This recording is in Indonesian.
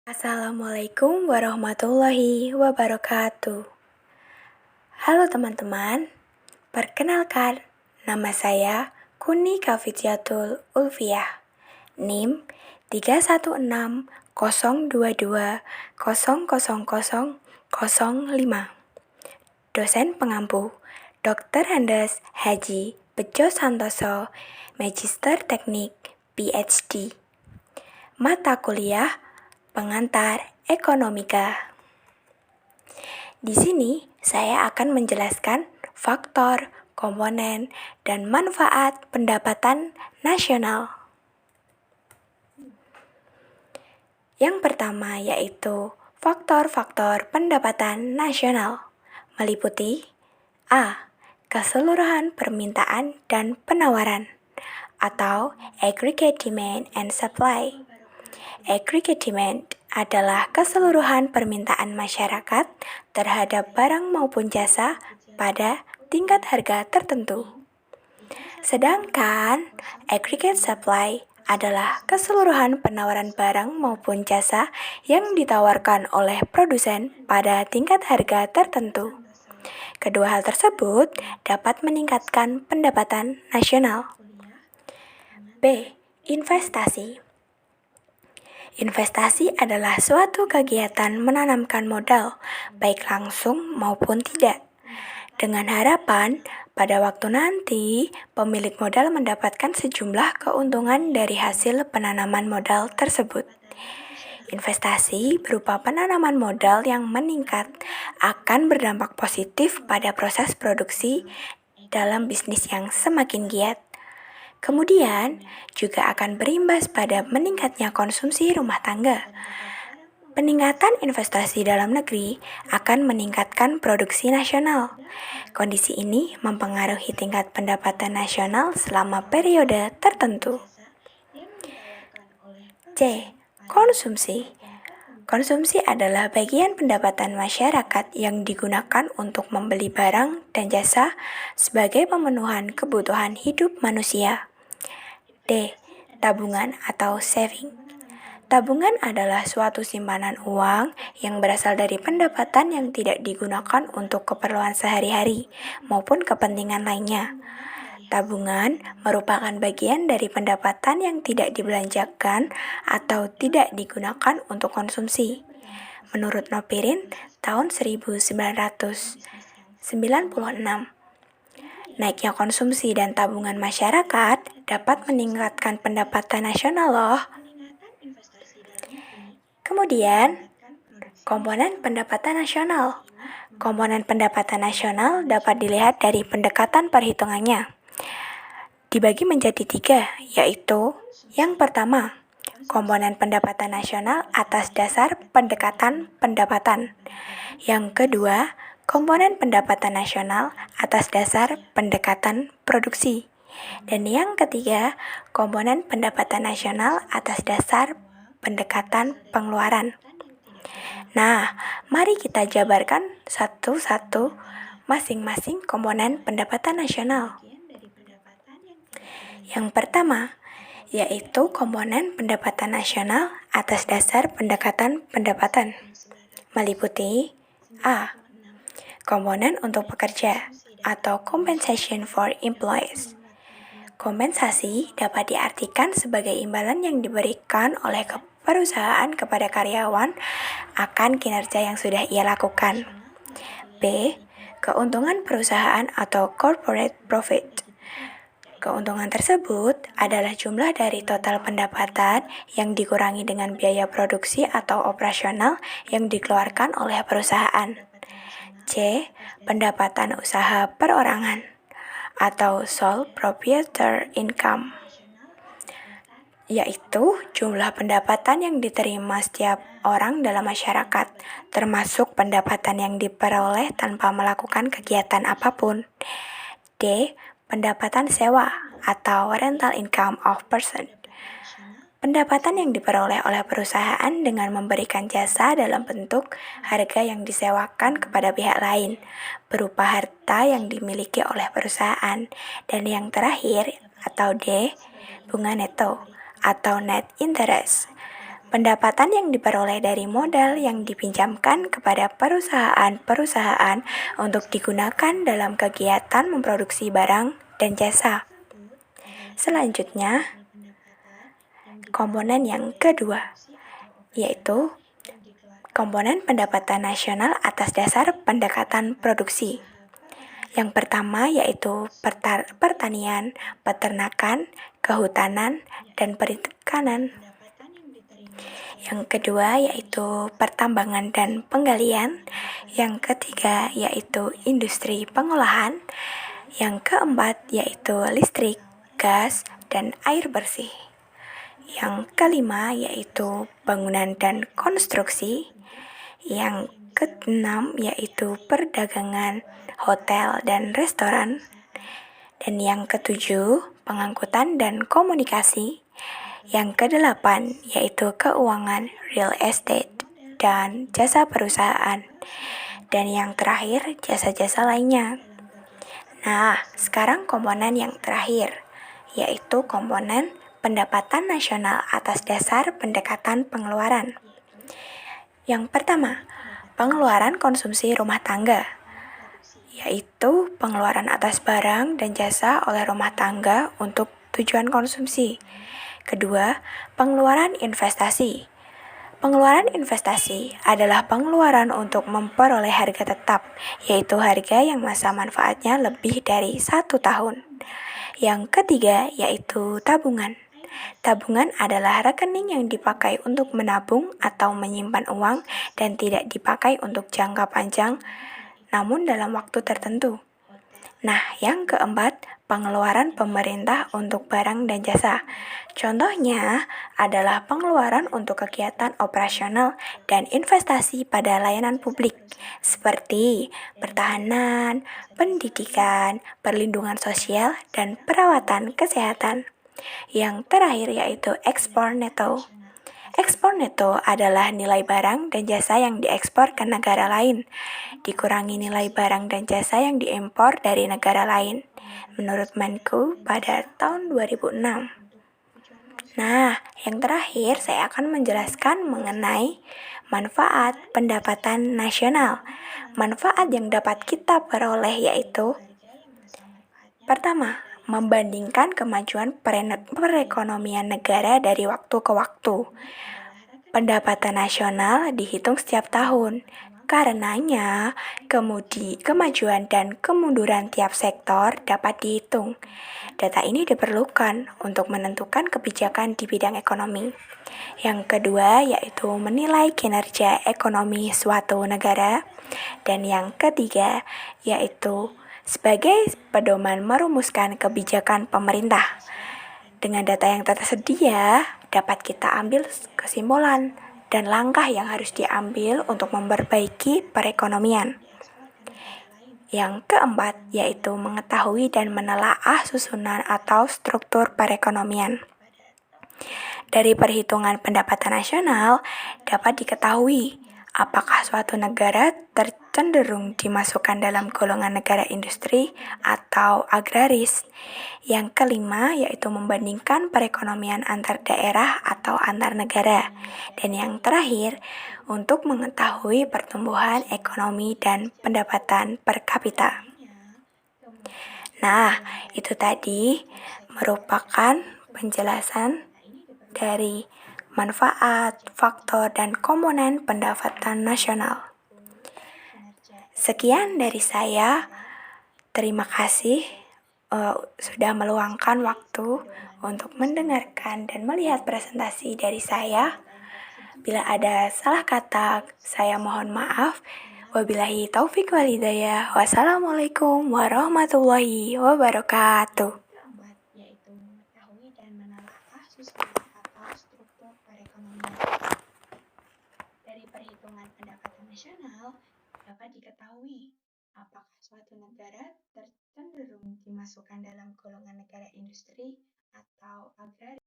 Assalamualaikum warahmatullahi wabarakatuh. Halo teman-teman, perkenalkan, nama saya Kuni Kafiziatul Ulfiah, NIM 31602200005. Dosen pengampu, Dr. Andes Haji Bejo Santoso, Magister Teknik PhD. Mata kuliah Pengantar Ekonomika. Di sini saya akan menjelaskan faktor, komponen, dan manfaat pendapatan nasional. Yang pertama yaitu faktor-faktor pendapatan nasional, meliputi A. Keseluruhan permintaan dan penawaran, atau aggregate demand and supply. Aggregate demand adalah keseluruhan permintaan masyarakat terhadap barang maupun jasa pada tingkat harga tertentu. Sedangkan aggregate supply adalah keseluruhan penawaran barang maupun jasa yang ditawarkan oleh produsen pada tingkat harga tertentu. Kedua hal tersebut dapat meningkatkan pendapatan nasional. B. Investasi. Investasi adalah suatu kegiatan menanamkan modal, baik langsung maupun tidak, dengan harapan pada waktu nanti pemilik modal mendapatkan sejumlah keuntungan dari hasil penanaman modal tersebut. Investasi berupa penanaman modal yang meningkat akan berdampak positif pada proses produksi dalam bisnis yang semakin giat. Kemudian, juga akan berimbas pada meningkatnya konsumsi rumah tangga. Peningkatan investasi dalam negeri akan meningkatkan produksi nasional. Kondisi ini mempengaruhi tingkat pendapatan nasional selama periode tertentu. C. Konsumsi. Konsumsi adalah bagian pendapatan masyarakat yang digunakan untuk membeli barang dan jasa sebagai pemenuhan kebutuhan hidup manusia. D. Tabungan atau saving. Tabungan adalah suatu simpanan uang yang berasal dari pendapatan yang tidak digunakan untuk keperluan sehari-hari maupun kepentingan lainnya. Tabungan merupakan bagian dari pendapatan yang tidak dibelanjakan atau tidak digunakan untuk konsumsi. Menurut Nopirin tahun 1996. Naiknya konsumsi dan tabungan masyarakat dapat meningkatkan pendapatan nasional loh. Kemudian, komponen pendapatan nasional. Komponen pendapatan nasional dapat dilihat dari pendekatan perhitungannya. Dibagi menjadi 3, yaitu yang pertama, komponen pendapatan nasional atas dasar pendekatan pendapatan. Yang kedua, komponen pendapatan nasional atas dasar pendekatan produksi. Dan yang ketiga, komponen pendapatan nasional atas dasar pendekatan pengeluaran. Nah, mari kita jabarkan satu-satu masing-masing komponen pendapatan nasional. Yang pertama, yaitu komponen pendapatan nasional atas dasar pendekatan pendapatan, meliputi A. Komponen untuk pekerja atau compensation for employees. Kompensasi dapat diartikan sebagai imbalan yang diberikan oleh perusahaan kepada karyawan akan kinerja yang sudah ia lakukan. B. Keuntungan perusahaan atau corporate profit. Keuntungan tersebut adalah jumlah dari total pendapatan yang dikurangi dengan biaya produksi atau operasional yang dikeluarkan oleh perusahaan. C. Pendapatan usaha perorangan atau sole proprietor income, yaitu jumlah pendapatan yang diterima setiap orang dalam masyarakat, termasuk pendapatan yang diperoleh tanpa melakukan kegiatan apapun. D. Pendapatan sewa atau rental income of person. Pendapatan yang diperoleh oleh perusahaan dengan memberikan jasa dalam bentuk harga yang disewakan kepada pihak lain, berupa harta yang dimiliki oleh perusahaan. Dan yang terakhir, atau D, bunga neto atau net interest, Pendapatan yang diperoleh dari modal yang dipinjamkan kepada perusahaan-perusahaan untuk digunakan dalam kegiatan memproduksi barang dan jasa. Selanjutnya, komponen yang kedua, yaitu komponen pendapatan nasional atas dasar pendekatan produksi. Yang pertama yaitu pertanian, peternakan, kehutanan, dan perikanan. Yang kedua yaitu pertambangan dan penggalian. Yang ketiga yaitu industri pengolahan. Yang keempat yaitu listrik, gas, dan air bersih. Yang kelima yaitu bangunan dan konstruksi. Yang keenam yaitu perdagangan, hotel, dan restoran. Dan yang ketujuh, pengangkutan dan komunikasi. Yang kedelapan yaitu keuangan, real estate, dan jasa perusahaan. Dan yang terakhir, jasa-jasa lainnya. Nah, sekarang komponen yang terakhir, yaitu komponen pendapatan nasional atas dasar pendekatan pengeluaran. Yang pertama, pengeluaran konsumsi rumah tangga, yaitu pengeluaran atas barang dan jasa oleh rumah tangga untuk tujuan konsumsi. Kedua, pengeluaran investasi. Pengeluaran investasi adalah pengeluaran untuk memperoleh harga tetap, yaitu harga yang masa manfaatnya lebih dari 1 tahun. Yang ketiga, yaitu tabungan. Tabungan adalah rekening yang dipakai untuk menabung atau menyimpan uang dan tidak dipakai untuk jangka panjang, namun dalam waktu tertentu. Nah, yang keempat, pengeluaran pemerintah untuk barang dan jasa. Contohnya adalah pengeluaran untuk kegiatan operasional dan investasi pada layanan publik, seperti pertahanan, pendidikan, perlindungan sosial, dan perawatan kesehatan. Yang terakhir yaitu ekspor neto. Ekspor neto adalah nilai barang dan jasa yang diekspor ke negara lain, dikurangi nilai barang dan jasa yang diimpor dari negara lain, menurut Menku pada tahun 2006. Nah, yang terakhir saya akan menjelaskan mengenai manfaat pendapatan nasional. Manfaat yang dapat kita peroleh yaitu pertama, membandingkan kemajuan perekonomian negara dari waktu ke waktu. Pendapatan nasional dihitung setiap tahun. Karenanya, kemajuan dan kemunduran tiap sektor dapat dihitung. Data ini diperlukan untuk menentukan kebijakan di bidang ekonomi. Yang kedua yaitu menilai kinerja ekonomi suatu negara. Dan yang ketiga yaitu sebagai pedoman merumuskan kebijakan pemerintah. Dengan data yang tersedia, dapat kita ambil kesimpulan dan langkah yang harus diambil untuk memperbaiki perekonomian. Yang keempat, yaitu mengetahui dan menelaah susunan atau struktur perekonomian. Dari perhitungan pendapatan nasional, dapat diketahui apakah suatu negara cenderung dimasukkan dalam golongan negara industri atau agraris. Yang kelima yaitu membandingkan perekonomian antar daerah atau antar negara. Dan yang terakhir, untuk mengetahui pertumbuhan ekonomi dan pendapatan per kapita. Nah, itu tadi merupakan penjelasan dari manfaat, faktor, dan komponen pendapatan nasional. Sekian dari saya. Terima kasih sudah meluangkan waktu untuk mendengarkan dan melihat presentasi dari saya. Bila ada salah kata, saya mohon maaf. Wabillahi taufik wal hidayah. Wassalamualaikum warahmatullahi wabarakatuh. Yaitu mengetahui dan menelaah susunan atau struktur perekonomian. Dari perhitungan pendapatan nasional dapat diketahui apakah suatu negara cenderung dimasukkan dalam golongan negara industri atau agraris.